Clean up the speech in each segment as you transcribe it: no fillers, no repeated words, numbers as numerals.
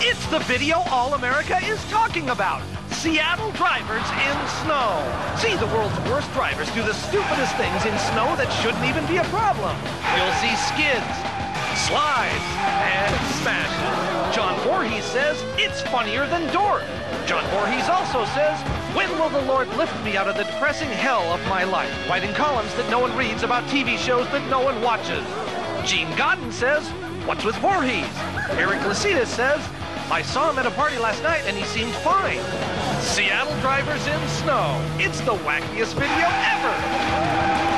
It's the video all America is talking about. Seattle drivers in snow. See the world's worst drivers do the stupidest things in snow that shouldn't even be a problem. You'll see skids, slides, and smashes. John Voorhees says it's funnier than Dork. John Voorhees also says, when will the Lord lift me out of the depressing hell of my life? Writing columns that no one reads about TV shows that no one watches. Gene Godden says, what's with Voorhees? Eric Lasitas says, I saw him at a party last night and he seemed fine. Seattle drivers in snow. It's the wackiest video ever.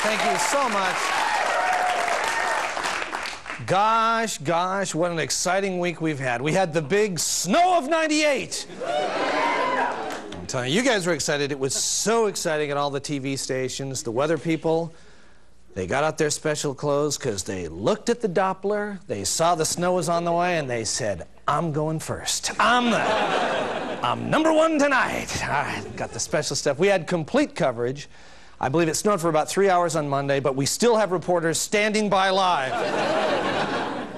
Thank you so much. Gosh, what an exciting week we've had. We had the big snow of '98. I'm telling you, you guys were excited. It was so exciting at all the TV stations. The weather people, they got out their special clothes because they looked at the Doppler, they saw the snow was on the way, and they said, I'm going first. I'm number one tonight. All right, got the special stuff. We had complete coverage. I believe it snowed for about 3 hours on Monday, but we still have reporters standing by live.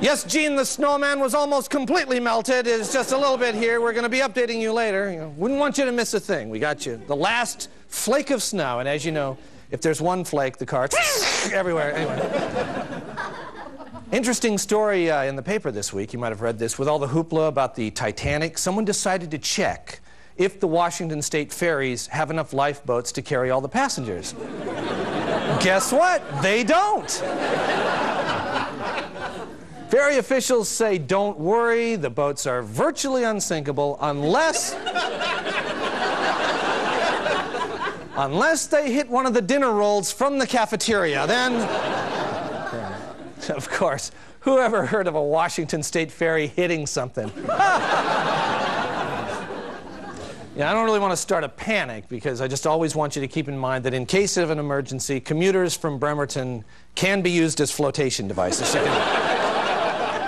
Yes, Gene, the snowman was almost completely melted. It's just a little bit here. We're going to be updating you later. You know, wouldn't want you to miss a thing. We got you. The last flake of snow, and as you know, if there's one flake, the car everywhere. Anyway. Interesting story in the paper this week. You might have read this. With all the hoopla about the Titanic, someone decided to check if the Washington State ferries have enough lifeboats to carry all the passengers. Guess what? They don't. Ferry officials say, don't worry, the boats are virtually unsinkable unless they hit one of the dinner rolls from the cafeteria. Then, of course, who ever heard of a Washington State ferry hitting something? Yeah, I don't really want to start a panic because I just always want you to keep in mind that in case of an emergency, commuters from Bremerton can be used as flotation devices.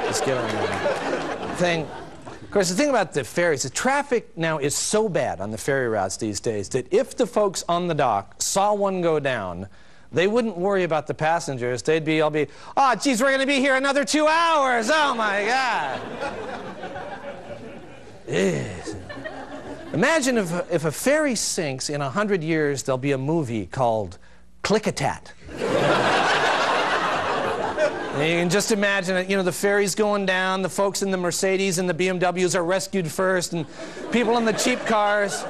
Just give them a thing. Of course, the thing about the ferries, the traffic now is so bad on the ferry routes these days that if the folks on the dock saw one go down, they wouldn't worry about the passengers. They'd all be, oh, geez, we're going to be here another 2 hours. Oh, my God. Imagine if a ferry sinks in 100 years, there'll be a movie called Click-a-Tat. You can just imagine it, you know, the ferry's going down, the folks in the Mercedes and the BMWs are rescued first, and people in the cheap cars,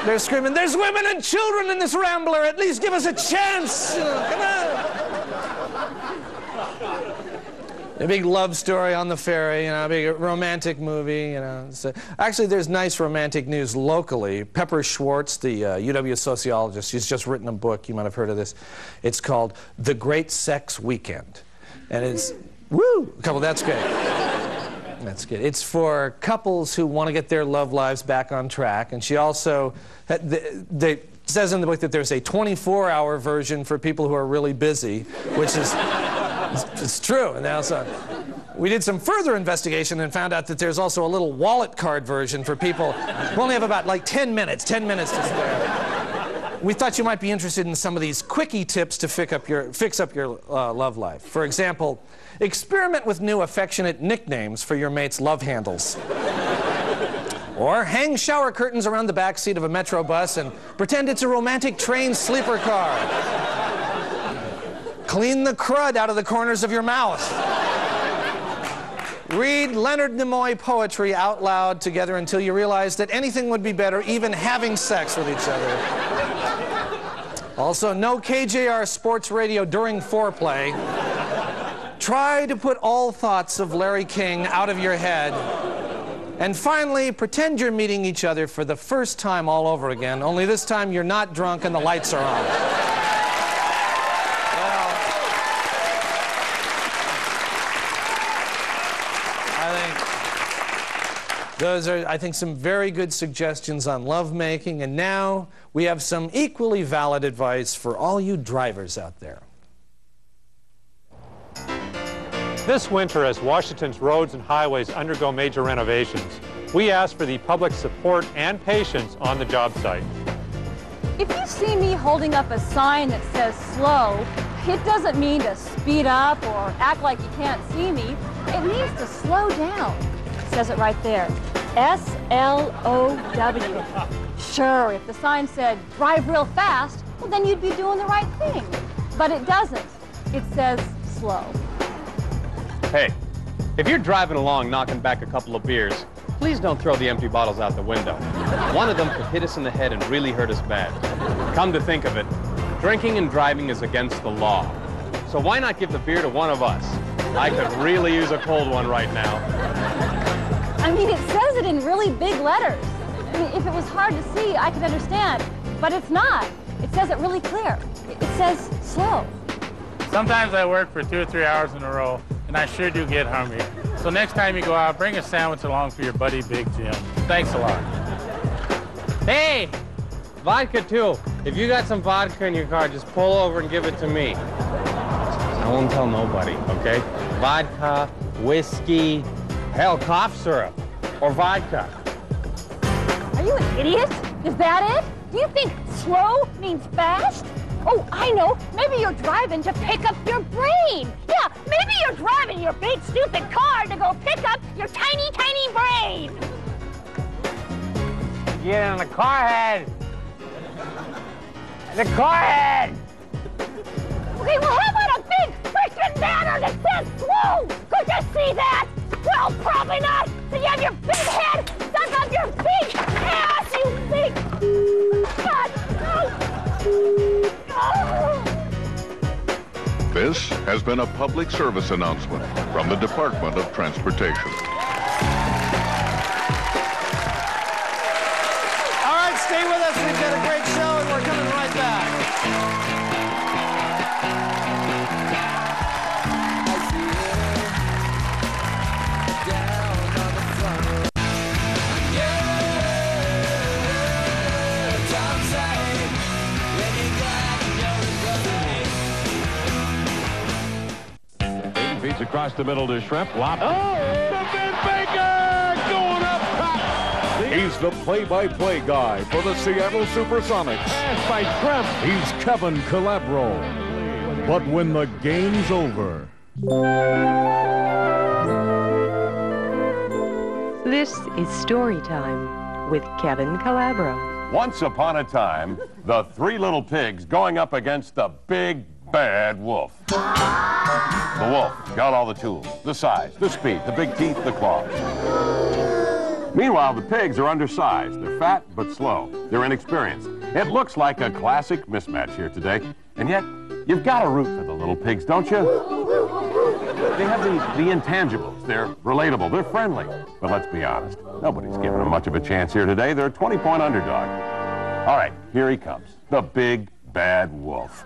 they're screaming, there's women and children in this Rambler, at least give us a chance. Come on. A big love story on the ferry, you know, a big romantic movie, you know. So, actually, there's nice romantic news locally. Pepper Schwartz, the UW sociologist, she's just written a book. You might have heard of this. It's called The Great Sex Weekend. And it's, woo, that's great. That's good. It's for couples who want to get their love lives back on track. And she also, they says in the book that there's a 24-hour version for people who are really busy, which is... It's true. And also, we did some further investigation and found out that there's also a little wallet card version for people who only have about like 10 minutes to spare. We thought you might be interested in some of these quickie tips to fix up your love life. For example, experiment with new affectionate nicknames for your mate's love handles. Or hang shower curtains around the back seat of a metro bus and pretend it's a romantic train sleeper car. Clean the crud out of the corners of your mouth. Read Leonard Nimoy poetry out loud together until you realize that anything would be better, even having sex with each other. Also, no KJR sports radio during foreplay. Try to put all thoughts of Larry King out of your head. And finally, pretend you're meeting each other for the first time all over again, only this time you're not drunk and the lights are on. Well, those are, I think, some very good suggestions on lovemaking, and now we have some equally valid advice for all you drivers out there. This winter, as Washington's roads and highways undergo major renovations, we ask for the public's support and patience on the job site. If you see me holding up a sign that says slow, it doesn't mean to speed up or act like you can't see me. It means to slow down. It says it right there. S-L-O-W. Sure, if the sign said drive real fast, well, then you'd be doing the right thing. But it doesn't. It says slow. Hey, if you're driving along knocking back a couple of beers, please don't throw the empty bottles out the window. One of them could hit us in the head and really hurt us bad. Come to think of it, drinking and driving is against the law. So why not give the beer to one of us? I could really use a cold one right now. I mean, it says it in really big letters. I mean, if it was hard to see, I could understand. But it's not. It says it really clear. It says slow. Sometimes I work for 2 or 3 hours in a row, and I sure do get hungry. So next time you go out, bring a sandwich along for your buddy Big Jim. Thanks a lot. Hey, vodka too. If you got some vodka in your car, just pull over and give it to me. I won't tell nobody, okay? Vodka, whiskey, hell, cough syrup, or vodka. Are you an idiot? Is that it? Do you think slow means fast? Oh, I know. Maybe you're driving to pick up your brain. Yeah, maybe you're driving your big, stupid car to go pick up your tiny, tiny brain. Get in the car head. The car head. Okay, well, how about a big freaking banner that says slow? Could you see that? Well, probably not. So you have your big head stuck up your big ass, you big... God, no. This has been a public service announcement from the Department of Transportation. All right, stay with us. We've got a great show, and we're coming right back. Across the middle to Shrimp. Lop. Oh, the Vin Baker going up top. He's the play-by-play guy for the Seattle Supersonics. Pass by Shrimp. He's Kevin Calabro. But when the game's over... This is Story Time with Kevin Calabro. Once upon a time, the 3 little pigs going up against the big bad wolf. The wolf got all the tools, the size, the speed, the big teeth, the claws. Meanwhile, the pigs are undersized. They're fat but slow. They're inexperienced. It looks like a classic mismatch here today, and yet you've got to root for the little pigs, don't you? They have the intangibles. They're relatable. They're friendly. But let's be honest, nobody's giving them much of a chance here today. They're a 20-point underdog. All right, here he comes, the big bad wolf.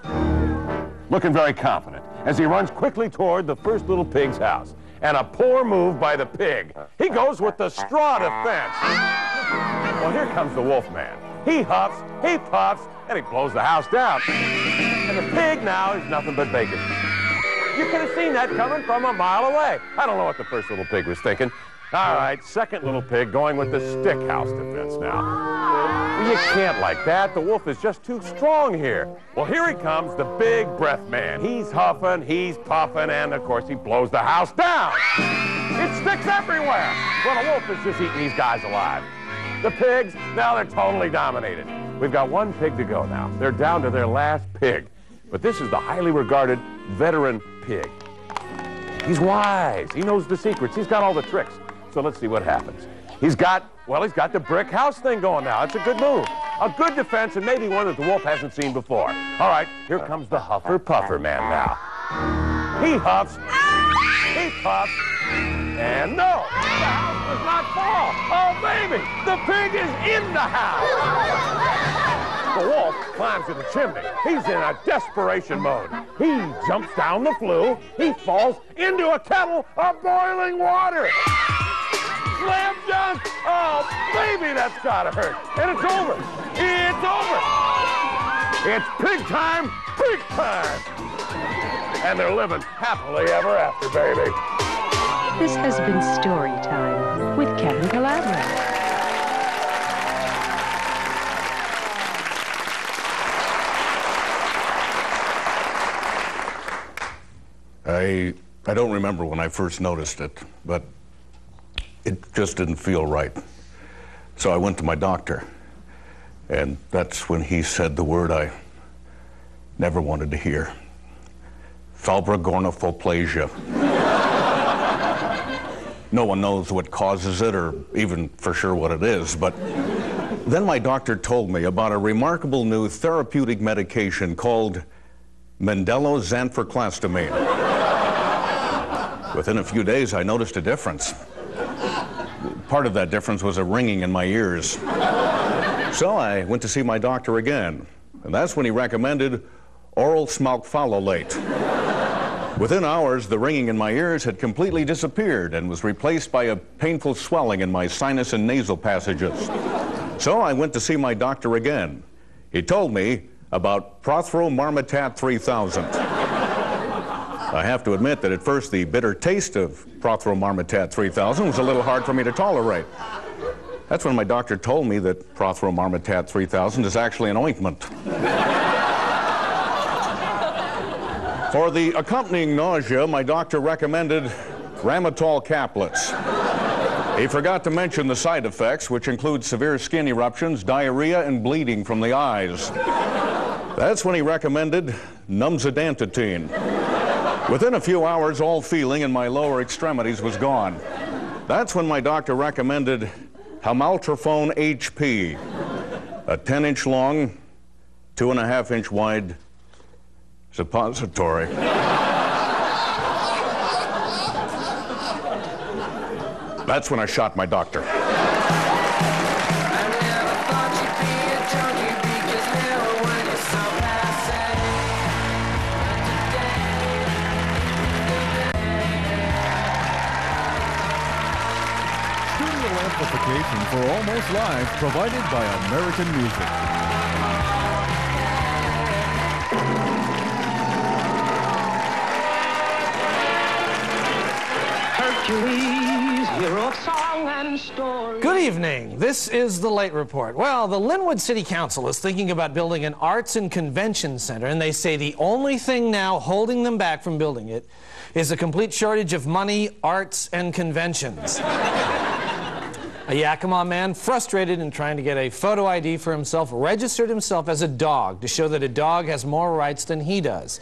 Looking very confident as he runs quickly toward the first little pig's house. And a poor move by the pig. He goes with the straw defense. Well, here comes the wolf man. He huffs, he puffs, and he blows the house down. And the pig now is nothing but bacon. You could have seen that coming from a mile away. I don't know what the first little pig was thinking, All right, second little pig going with the stick house defense now. Well, you can't like that. The wolf is just too strong here. Well, here he comes, the big breath man. He's huffing, he's puffing, and of course he blows the house down. It sticks everywhere. Well, the wolf is just eating these guys alive. The pigs, now they're totally dominated. We've got one pig to go now. They're down to their last pig. But this is the highly regarded veteran pig. He's wise. He knows the secrets. He's got all the tricks. So let's see what happens. He's got the brick house thing going now. It's a good move. A good defense, and maybe one that the wolf hasn't seen before. All right, here comes the huffer puffer man now. He huffs, he puffs, and no, the house does not fall. Oh, baby, the pig is in the house. The wolf climbs to the chimney. He's in a desperation mode. He jumps down the flue. He falls into a kettle of boiling water. Slam dunk! Oh, baby, that's gotta hurt. And it's over. It's over. It's pig time, pig time. And they're living happily ever after, baby. This has been Story Time with Kevin Calabro. I don't remember when I first noticed it, but it just didn't feel right. So I went to my doctor, and that's when he said the word I never wanted to hear. Falbrogornophoblasia. No one knows what causes it or even for sure what it is, but then my doctor told me about a remarkable new therapeutic medication called Mendelozanfirclastamine. Within a few days, I noticed a difference. Part of that difference was a ringing in my ears. So I went to see my doctor again, and that's when he recommended oral smalkfololate. Within hours, the ringing in my ears had completely disappeared and was replaced by a painful swelling in my sinus and nasal passages. So I went to see my doctor again. He told me about Prothromarmitat 3000. I have to admit that at first the bitter taste of Prothromarmitat 3000 was a little hard for me to tolerate. That's when my doctor told me that Prothromarmitat 3000 is actually an ointment. For the accompanying nausea, my doctor recommended Ramitol caplets. He forgot to mention the side effects, which include severe skin eruptions, diarrhea, and bleeding from the eyes. That's when he recommended Numzidantotine. Within a few hours, all feeling in my lower extremities was gone. That's when my doctor recommended Hamaltrafone HP, a 10-inch long, 2.5-inch wide suppository. That's when I shot my doctor. Amplification for Almost Live provided by American Music. Hercules, hero of song and story. Good evening. This is the Late Report. Well, the Linwood City Council is thinking about building an arts and convention center, and they say the only thing now holding them back from building it is a complete shortage of money, arts, and conventions. A Yakima man, frustrated in trying to get a photo ID for himself, registered himself as a dog to show that a dog has more rights than he does.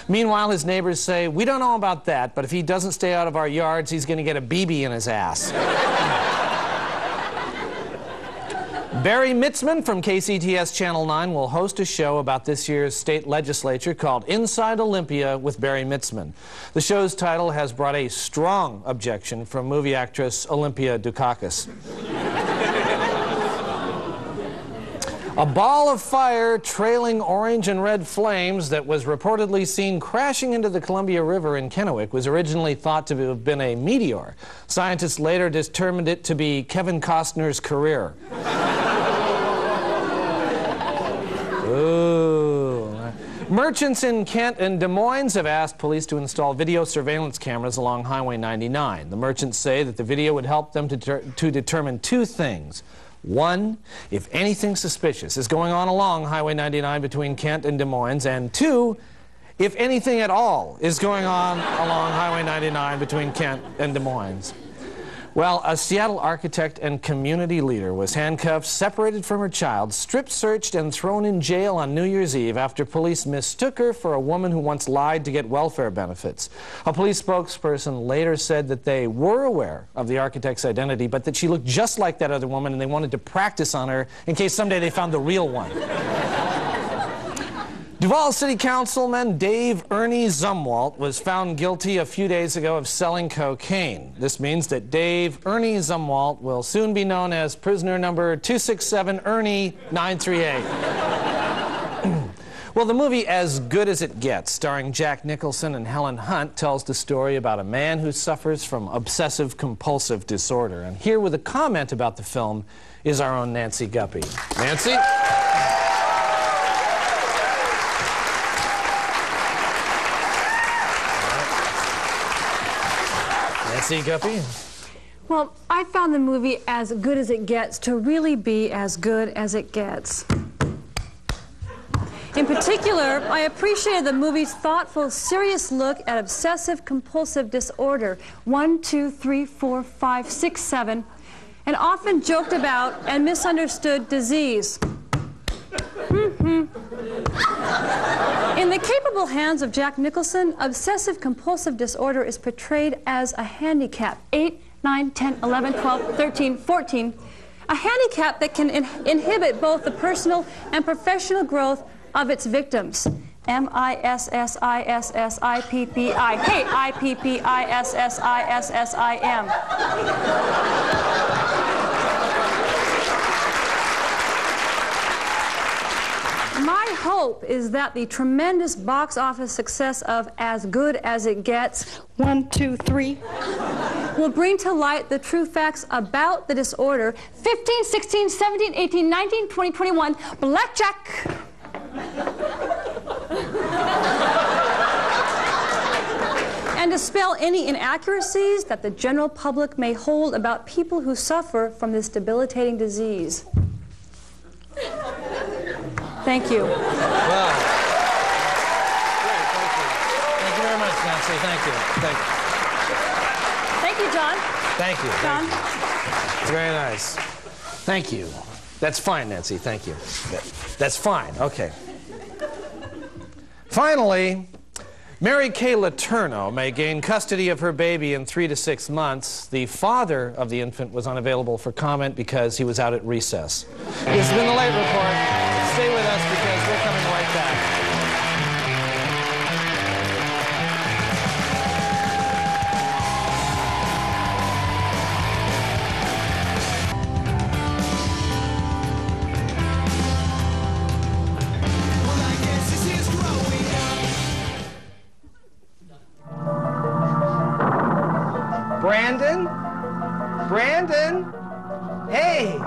Meanwhile, his neighbors say, we don't know about that, but if he doesn't stay out of our yards, he's going to get a BB in his ass. Barry Mitzman from KCTS Channel 9 will host a show about this year's state legislature called Inside Olympia with Barry Mitzman. The show's title has brought a strong objection from movie actress Olympia Dukakis. A ball of fire trailing orange and red flames that was reportedly seen crashing into the Columbia River in Kennewick was originally thought to have been a meteor. Scientists later determined it to be Kevin Costner's career. Ooh. Merchants in Kent and Des Moines have asked police to install video surveillance cameras along Highway 99. The merchants say that the video would help them to determine two things. One, if anything suspicious is going on along Highway 99 between Kent and Des Moines, and two, if anything at all is going on along Highway 99 between Kent and Des Moines. Well, a Seattle architect and community leader was handcuffed, separated from her child, strip-searched, and thrown in jail on New Year's Eve after police mistook her for a woman who once lied to get welfare benefits. A police spokesperson later said that they were aware of the architect's identity, but that she looked just like that other woman, and they wanted to practice on her in case someday they found the real one. Duval City Councilman Dave Ernie Zumwalt was found guilty a few days ago of selling cocaine. This means that Dave Ernie Zumwalt will soon be known as prisoner number 267 Ernie 938. Well, the movie As Good As It Gets, starring Jack Nicholson and Helen Hunt, tells the story about a man who suffers from obsessive-compulsive disorder. And here with a comment about the film is our own Nancy Guppy. Nancy? Nancy Guppy? Well, I found the movie As Good As It Gets to really be as good as it gets. In particular, I appreciated the movie's thoughtful, serious look at obsessive-compulsive disorder, 1, 2, 3, 4, 5, 6, 7, an often joked about and misunderstood disease. In the capable hands of Jack Nicholson, obsessive-compulsive disorder is portrayed as a handicap, 8, 9, 10, 11, 12, 13, 14, a handicap that can inhibit both the personal and professional growth of its victims. M-I-S-S-I-S-S-I-P-P-I. Hey, I-P-P-I-S-S-I-S-S-I-M. My hope is that the tremendous box office success of As Good As It Gets, 1, 2, 3, will bring to light the true facts about the disorder. 15, 16, 17, 18, 19, 20, 21, blackjack. And dispel any inaccuracies that the general public may hold about people who suffer from this debilitating disease. Thank you. Wow. Great, thank you. Thank you very much, Nancy. Thank you. Thank you. Thank you, John. Thank you. John. It's very nice. Thank you. That's fine, Nancy. Thank you. That's fine. Okay. Finally, Mary Kay Letourneau may gain custody of her baby in 3 to 6 months. The father of the infant was unavailable for comment because he was out at recess. This has been The Late Report. Stay with us because we're coming right back. Brandon? Brandon? Hey!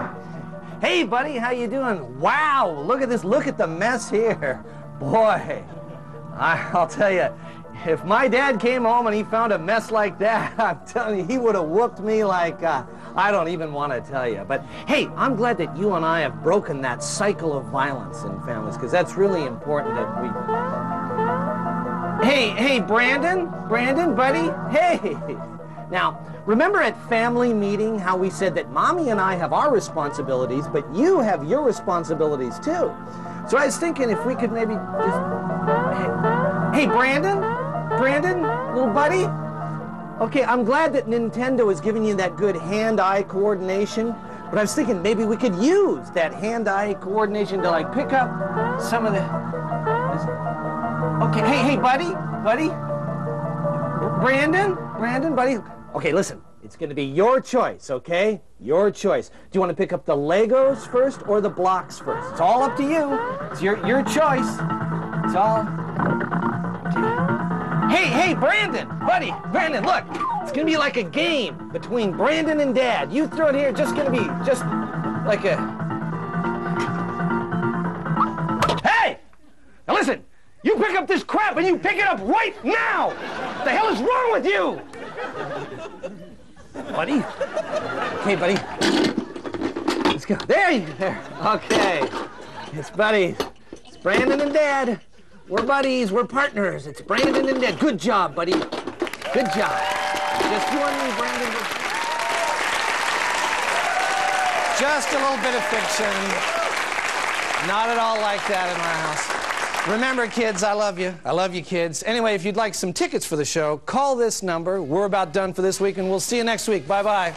Hey, buddy, how you doing? Wow, look at this. Look at the mess here. Boy, I'll tell you, if my dad came home and he found a mess like that, I'm telling you, he would have whooped me like, I don't even want to tell you. But, hey, I'm glad that you and I have broken that cycle of violence in families, because that's really important that we... Hey, Brandon? Brandon, buddy? Hey! Now, remember at family meeting how we said that Mommy and I have our responsibilities, but you have your responsibilities too. So I was thinking if we could maybe just... Hey, Brandon? Brandon, little buddy? Okay, I'm glad that Nintendo is giving you that good hand-eye coordination, but I was thinking maybe we could use that hand-eye coordination to like pick up some of the... Okay, hey, buddy? Buddy? Brandon? Brandon, buddy? Okay, listen, it's going to be your choice, okay? Your choice. Do you want to pick up the Legos first or the blocks first? It's all up to you. It's your choice. It's all... Okay. Hey, Brandon, buddy, Brandon, look. It's going to be like a game between Brandon and Dad. You throw it here, it's just going to be just like a... Hey! Now listen, You pick up this crap and you pick it up right now! What the hell is wrong with you? Buddy? Okay, buddy. Let's go. There you go. Okay. It's buddies. It's Brandon and Dad. We're buddies. We're partners. It's Brandon and Dad. Good job, buddy. Good job. Just you and me, Brandon. Just a little bit of fiction. Not at all like that in our house. Remember, kids, I love you. I love you, kids. Anyway, if you'd like some tickets for the show, call this number. We're about done for this week, and we'll see you next week. Bye-bye.